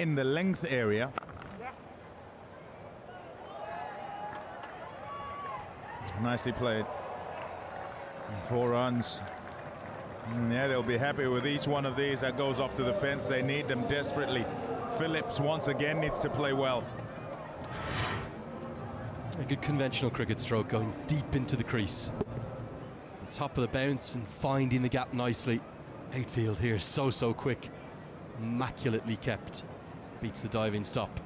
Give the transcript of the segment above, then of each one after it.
in the length area. Nicely played. 4 runs. Yeah, they'll be happy with each one of these that goes off to the fence. They need them desperately. Phillips once again needs to play well. A good conventional cricket stroke, going deep into the crease. On top of the bounce and finding the gap nicely. Outfield here, so quick. Immaculately kept. Beats the diving stop.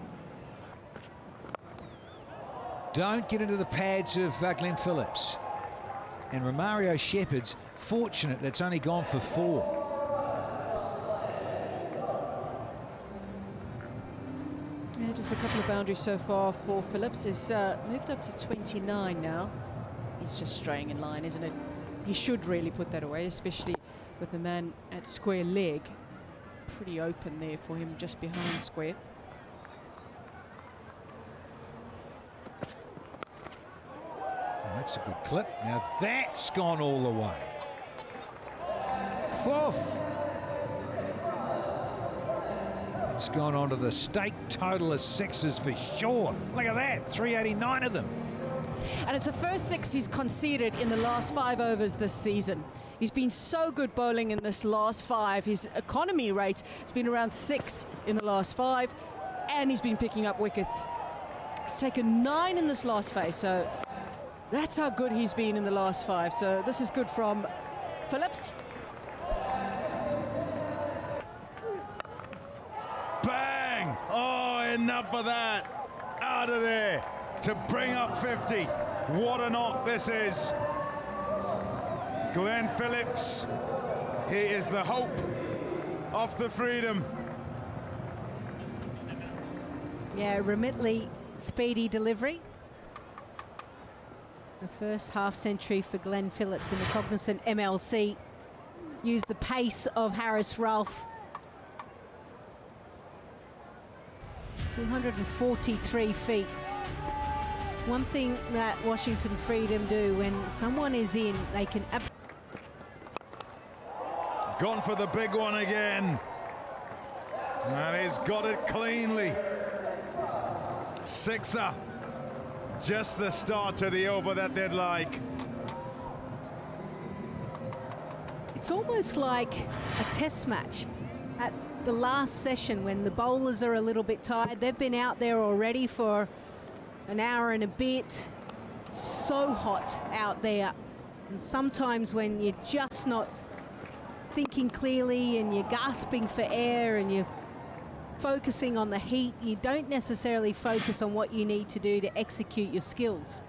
Don't get into the pads of Glenn Phillips. And Romario Shepherd's fortunate that's only gone for 4. Yeah, just a couple of boundaries so far for Phillips. He's moved up to 29 now. He's just straying in line, isn't it? He should really put that away, especially with the man at square leg. Pretty open there for him, just behind square. That's a good clip. Now that's gone all the way. Whoa. It's gone on to the stake total of 6s for sure. Look at that, 389 of them. And it's the first 6 he's conceded in the last 5 overs this season. He's been so good bowling in this last 5. His economy rate has been around 6 in the last 5, and he's been picking up wickets. He's taken 9 in this last phase, so that's how good he's been in the last 5. So this is good from Phillips. Bang! Oh, enough of that. Out of there to bring up 50. What a knock this is. Glenn Phillips, he is the hope of the Freedom. Yeah, remitly speedy delivery. The first half century for Glenn Phillips in the Cognizant MLC. Used the pace of Harris Ralph. 243 feet. One thing that Washington Freedom do when someone is in, they can... Gone for the big one again. And he's got it cleanly. 6er. Just the start to the over that they'd like. It's almost like a test match at the last session when the bowlers are a little bit tired. They've been out there already for an hour and a bit. So hot out there. And sometimes when you're just not thinking clearly and you're gasping for air and you're focusing on the heat, you don't necessarily focus on what you need to do to execute your skills.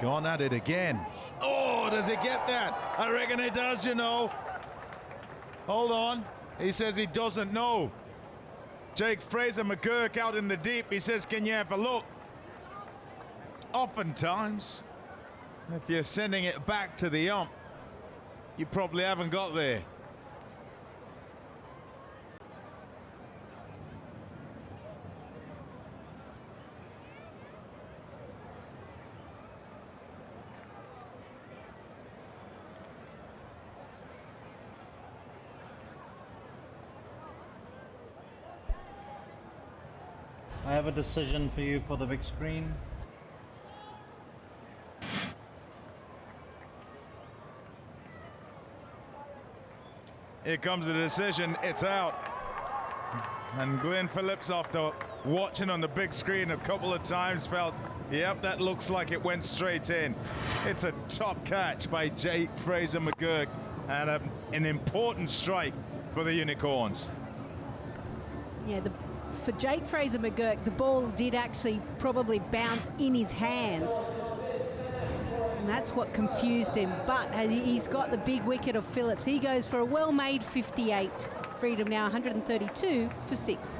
Gone at it again. Oh, does he get that? I reckon he does, you know. Hold on. He says he doesn't know. Jake Fraser McGurk out in the deep. He says, can you have a look? Oftentimes, if you're sending it back to the ump, you probably haven't got there. I have a decision for you for the big screen. Here comes the decision, it's out. And Glenn Phillips, after watching on the big screen a couple of times, felt, yep, that looks like it went straight in. It's a top catch by Jake Fraser McGurk and an important strike for the Unicorns. Yeah, for Jake Fraser McGurk, the ball did actually probably bounce in his hands. And that's what confused him. But he's got the big wicket of Phillips. He goes for a well-made 58. Freedom now 132 for 6.